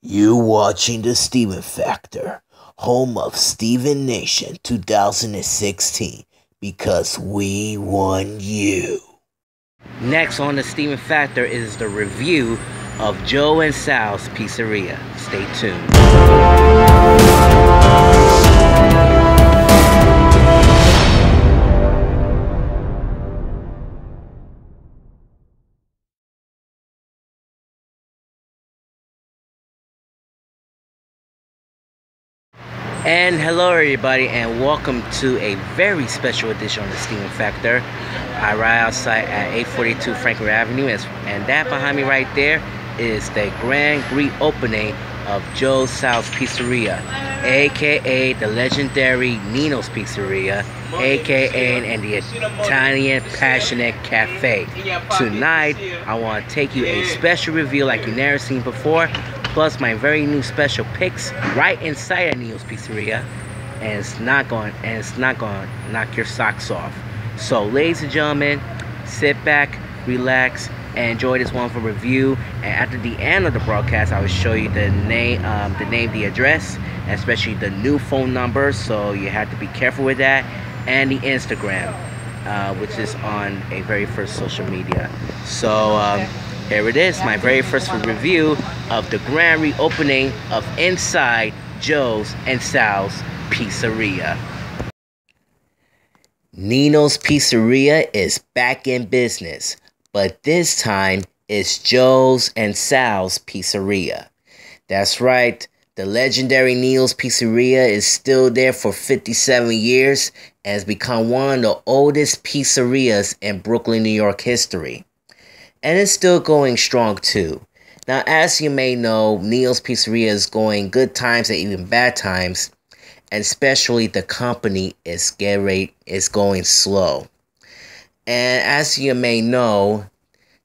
You watching the Steven Factor, home of Steven Nation 2016, because we won you. Next on the Steven Factor is the review of Joe and Sal's Pizzeria. Stay tuned. And hello everybody, and welcome to a very special edition on the Steven Factor. I ride outside at 842 Franklin Avenue, and that behind me right there is the grand reopening of Joe Sal's Pizzeria, aka the legendary NINO'S Pizzeria, aka and the Italian Passionate Cafe. Tonight, I want to take you a special review like you've never seen before, plus my very new special picks right inside of NINO'S Pizzeria, and it's not going to knock your socks off. So, ladies and gentlemen, sit back, relax, and enjoy this wonderful review. And after the end of the broadcast, I will show you the name, the address, and especially the new phone number. So you have to be careful with that, and the Instagram, which is on a very first social media. So here it is, my very first review of the grand reopening of inside Joe's and Sal's Pizzeria. NINO'S Pizzeria is back in business, but this time it's Joe's and Sal's Pizzeria. That's right, the legendary NINO'S Pizzeria is still there for 57 years and has become one of the oldest pizzerias in Brooklyn, New York history. And it's still going strong too. Now, as you may know, NINO'S Pizzeria is going good times and even bad times, and especially the company is going slow. And as you may know,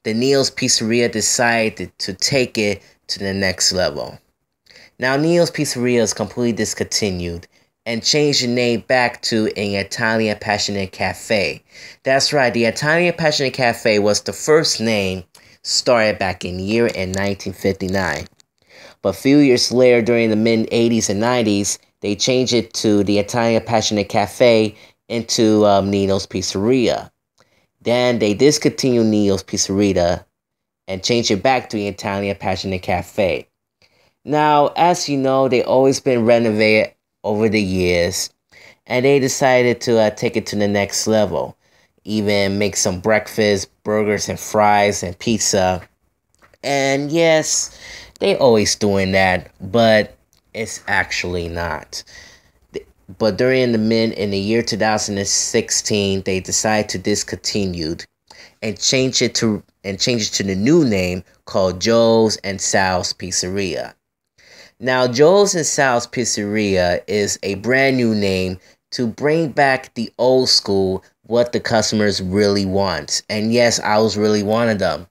the NINO'S Pizzeria decided to take it to the next level. Now, NINO'S Pizzeria is completely discontinued and changed the name back to an Italian Passionate Cafe. That's right, the Italian Passionate Cafe was the first name started back in 1959. But a few years later, during the mid-80s and 90s, they changed it to the Italian Passionate Cafe into NINO'S Pizzeria. Then they discontinued NINO'S Pizzeria and changed it back to the Italian Passionate Cafe. Now, as you know, they've always been renovated over the years, and they decided to take it to the next level. Even make some breakfast, burgers and fries and pizza. And yes, they always doing that, but it's actually not. But in the year 2016, they decided to discontinue and change it to the new name called Joe's and Sal's Pizzeria. Now, Joe's and Sal's Pizzeria is a brand new name to bring back the old school, what the customers really want. And yes, I was really one of them.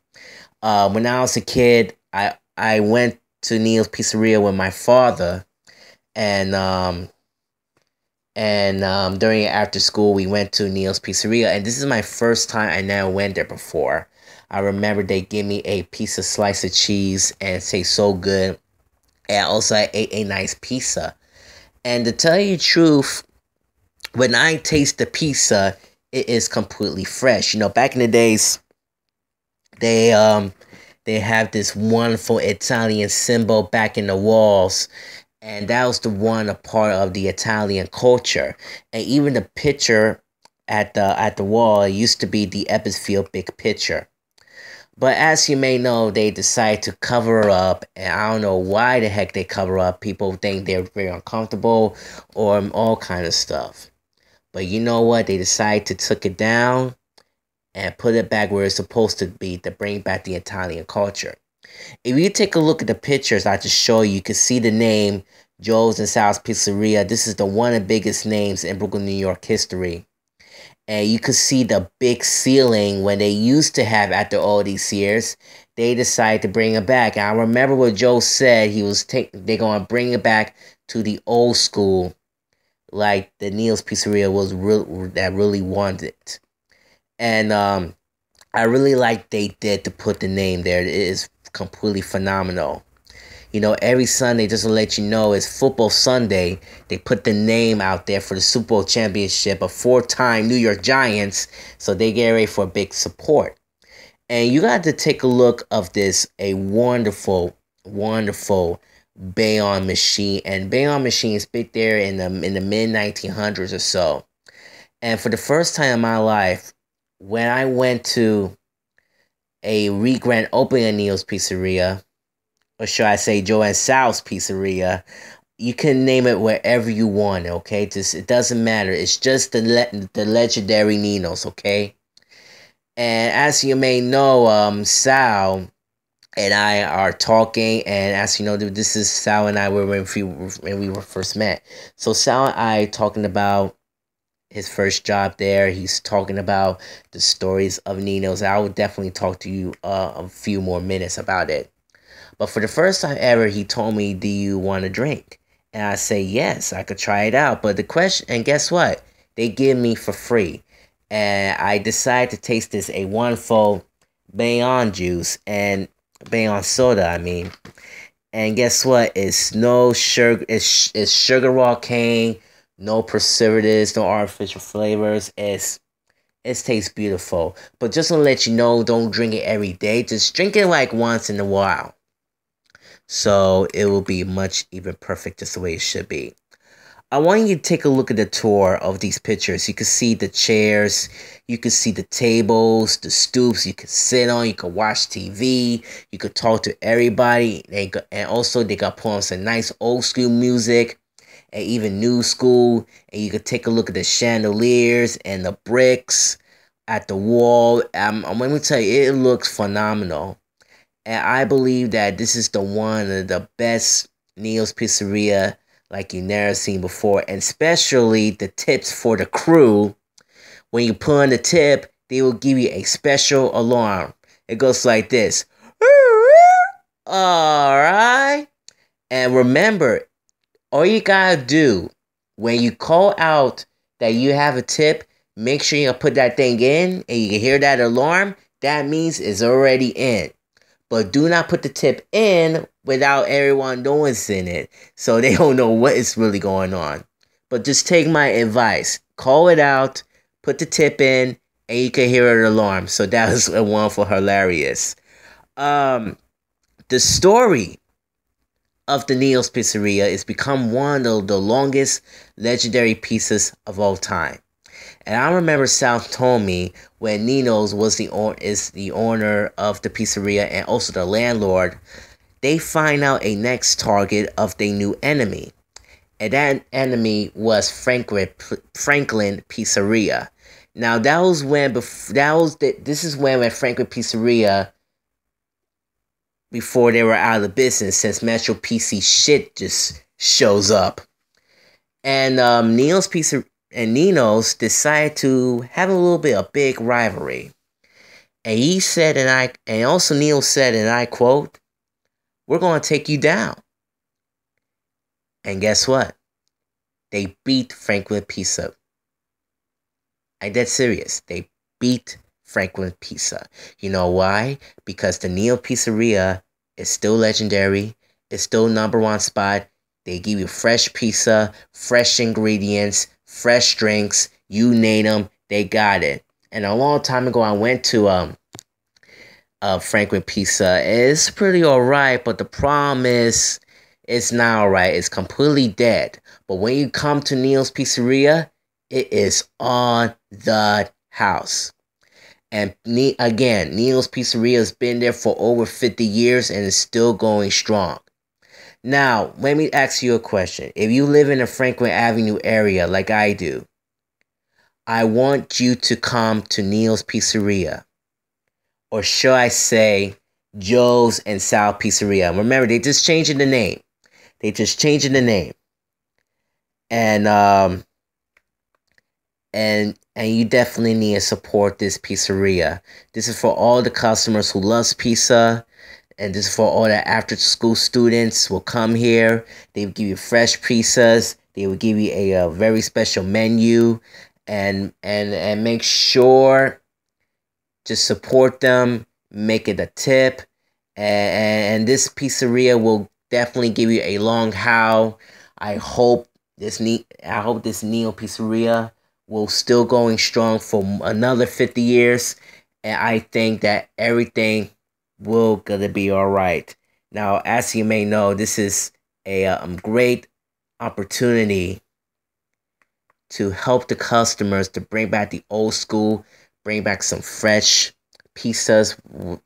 When I was a kid, I went to NINO'S Pizzeria with my father, and during after school we went to NINO'S Pizzeria, and this is my first time. I never went there before. I remember they gave me a piece of slice of cheese and it tastes so good. And also I ate a nice pizza. And to tell you the truth, when I taste the pizza, it is completely fresh. You know, back in the days, they have this wonderful Italian symbol back in the walls, and that was a part of the Italian culture. And even the picture at the wall, it used to be the Ebbsfield big picture. But as you may know, they decide to cover up, and I don't know why the heck they cover up. People think they're very uncomfortable or all kind of stuff. But you know what? They decide to take it down and put it back where it's supposed to be to bring back the Italian culture. If you take a look at the pictures I just showed you, you can see the name Joe's and Sal's Pizzeria. This is one of the biggest names in Brooklyn, New York history. And you could see the big ceiling when they used to have, after all these years, they decided to bring it back. And I remember what Joe said, they're going to bring it back to the old school, like the NINO'S Pizzeria really wanted. And I really like they did to put the name there. It is completely phenomenal. Every Sunday, just to let you know, it's Football Sunday. They put the name out there for the Super Bowl championship of 4-time New York Giants, so they get ready for a big support. And you got to take a look of this, a wonderful, wonderful Bayonne machine. And Bayonne machine is big there in the mid 1900s or so. And for the first time in my life, when I went to a re-grand opening of NINO'S Pizzeria, or should I say Joe and Sal's Pizzeria, you can name it wherever you want, okay? It doesn't matter. It's just the legendary NINO'S, okay? And as you may know, Sal and I are talking, and as you know, this is Sal and I when we were first met. So Sal and I talking about his first job there. He's talking about the stories of NINO'S. I will definitely talk to you a few more minutes about it. But for the first time ever, he told me, "Do you want a drink?" And I say, "Yes, I could try it out." But the question, and guess what? They give me for free. And I decided to taste this, a wonderful Bayonne juice and Bayonne soda, I mean. And guess what? It's no sugar. It's sugar raw cane, no preservatives, no artificial flavors. It tastes beautiful. But just to let you know, don't drink it every day. Just drink it like once in a while. So it will be much even perfect just the way it should be. I want you to take a look at the tour of these pictures. You can see the chairs, you can see the tables, the stoops you can sit on, you can watch TV, you could talk to everybody, and also they got put on some nice old school music, and even new school, and you could take a look at the chandeliers and the bricks at the wall. Let me tell you, it looks phenomenal. And I believe that this is one of the best NINO'S Pizzeria like you've never seen before. And especially the tips for the crew. When you put on the tip, they will give you a special alarm. It goes like this. Alright. And remember, all you gotta do when you call out that you have a tip, make sure you put that thing in and you can hear that alarm. That means it's already in. But do not put the tip in without everyone noticing it, so they don't know what is really going on. But just take my advice. Call it out, put the tip in, and you can hear an alarm. So that was a wonderful, hilarious. The story of the NINO'S Pizzeria is become one of the longest legendary pieces of all time. And I remember Sal told me when NINO'S is the owner of the pizzeria and also the landlord, they find out a next target of their new enemy. And that enemy was Franklin Pizzeria. Now that was when this is when Franklin Pizzeria, before they were out of business, since Metro PC shit just shows up. And NINO'S decided to have a little bit of big rivalry. And he said, and also NINO'S said, and I quote, "We're going to take you down." And guess what? They beat Franklin Pizza. I'm dead serious. They beat Franklin Pizza. You know why? Because the NINO'S Pizzeria is still legendary. It's still #1 spot. They give you fresh pizza, fresh ingredients, fresh drinks, you name them, they got it. And a long time ago, I went to Franklin Pizza. It's pretty alright, but the problem is, it's not alright. It's completely dead. But when you come to NINO'S Pizzeria, it is on the house. And again, NINO'S Pizzeria has been there for over 50 years and is still going strong. Now, let me ask you a question. If you live in the Franklin Avenue area like I do, I want you to come to NINO'S Pizzeria. Or should I say, Joe's and Sal Pizzeria. Remember, they just changing the name. And you definitely need to support this pizzeria. This is for all the customers who loves pizza. And this is for all the after-school students who will come here. They will give you fresh pizzas. They will give you a very special menu. And make sure to support them. Make it a tip. And this pizzeria will definitely give you a long how. I hope this Neo Pizzeria will still going strong for another 50 years, and I think that everything will gonna be all right. Now, as you may know, this is a great opportunity to help the customers to bring back the old school, bring back some fresh pizzas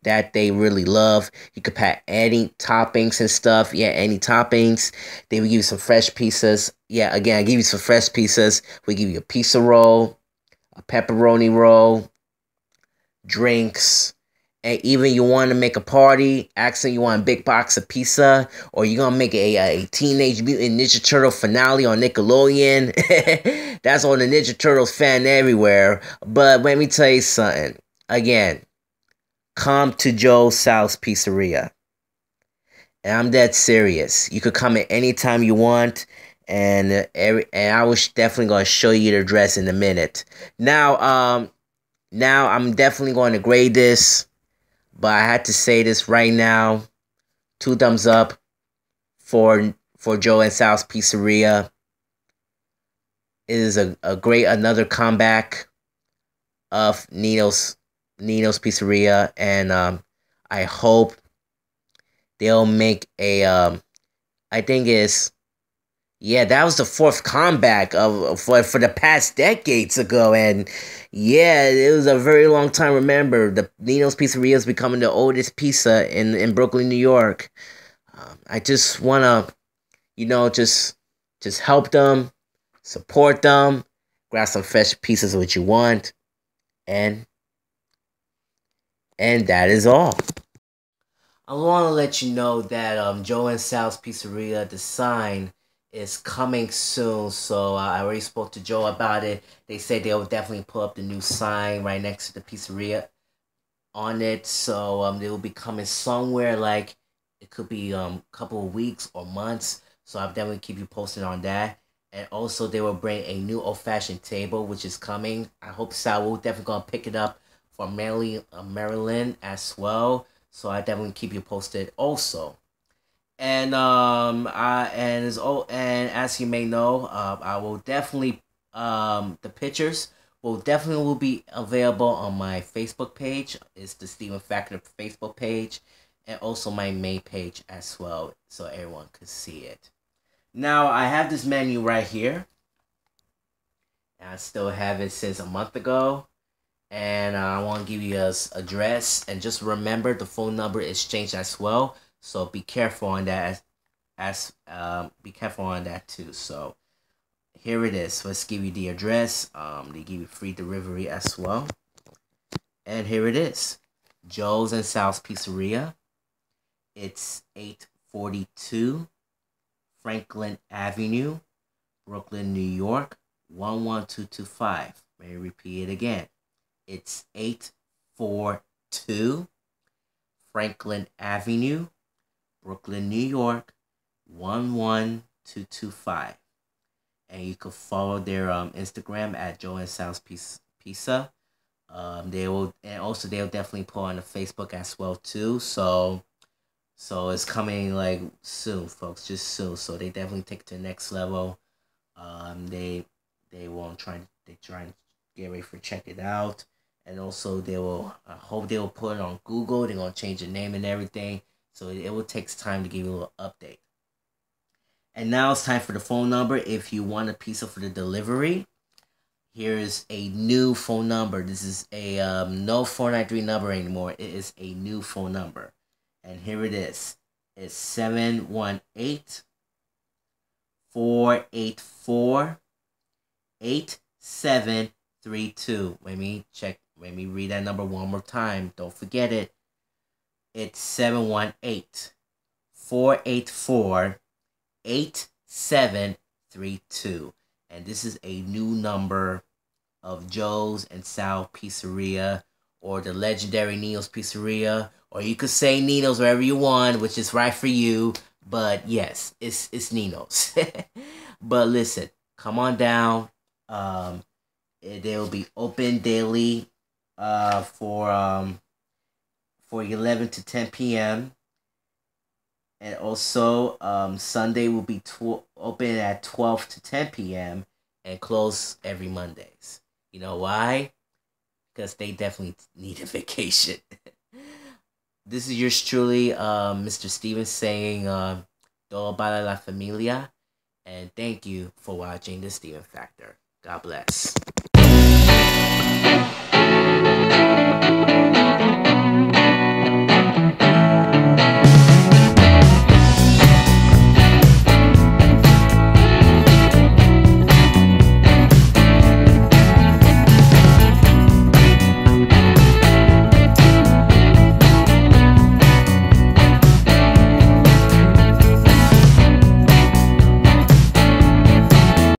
that they really love. You could pack any toppings and stuff. Yeah, any toppings. They will give you some fresh pizzas. Yeah, again, I give you some fresh pizzas. We give you a pizza roll, a pepperoni roll, drinks, and even you want to make a party, actually you want a big box of pizza, or you're going to make a Teenage Mutant Ninja Turtle finale on Nickelodeon. That's all the Ninja Turtles fan everywhere. But let me tell you something. Again, come to Joe Sal's Pizzeria. And I'm dead serious. You could come at any time you want. And I was definitely going to show you the address in a minute. Now I'm definitely going to grade this. But I had to say this right now. 2 thumbs up for Joe and Sal's Pizzeria. It is a great another comeback of Nino's Pizzeria, and I hope they'll make a I think it's yeah, that was the 4th comeback for the past decades ago, and yeah, it was a very long time. Remember, the Nino's Pizzeria is becoming the oldest pizza in Brooklyn, New York. I just wanna, just help them, support them, grab some fresh pizzas what you want, and that is all. I want to let you know that Joe and Sal's Pizzeria, the sign is coming soon. So I already spoke to Joe about it. They said they'll definitely pull up the new sign right next to the pizzeria on it. So they will be coming somewhere, like it could be couple of weeks or months. So I'll definitely keep you posted on that. And also they will bring a new old-fashioned table, which is coming. I hope Sal will definitely gonna pick it up for Maryland as well. So I definitely keep you posted also. And as you may know, I will definitely the pictures will be available on my Facebook page. It's the Steven Factor Facebook page, and also my main page as well, so everyone could see it. Now I have this menu right here, and I still have it since a month ago. And I want to give you a address, and just remember the phone number is changed as well. So be careful on that, be careful on that too. So here it is. Let's give you the address. They give you free delivery as well. And here it is, Joe's and Sal's Pizzeria. It's 842 Franklin Avenue, Brooklyn, New York 11225. May I repeat it again? It's 842 Franklin Avenue, Brooklyn, New York 11225. And you can follow their Instagram at Joe and Sal's Pizza. They'll definitely put on the Facebook as well too. So it's coming like soon, folks, just soon. So they definitely take it to the next level. They try and get ready for check it out. And also I hope they will put it on Google. They're gonna change the name and everything. So it will take time to give you a little update. And now it's time for the phone number. If you want a pizza for the delivery, here is a new phone number. This is a no 493 number anymore. It is a new phone number. And here it is. It's 718-484-8732. Let me read that number one more time. Don't forget it. It's 718-484-8732. And this is a new number of Joe's and Sal Pizzeria, or the legendary Nino's Pizzeria, or you could say Nino's wherever you want, which is right for you. But yes, it's Nino's. But listen, come on down. They will be open daily for 11 to 10 p.m. And also, Sunday will be open at 12 to 10 p.m. and close every Mondays. You know why? Because they definitely need a vacation. This is yours truly, Mr. Stevens, saying, Todo para la familia. And thank you for watching The Steven Factor. God bless.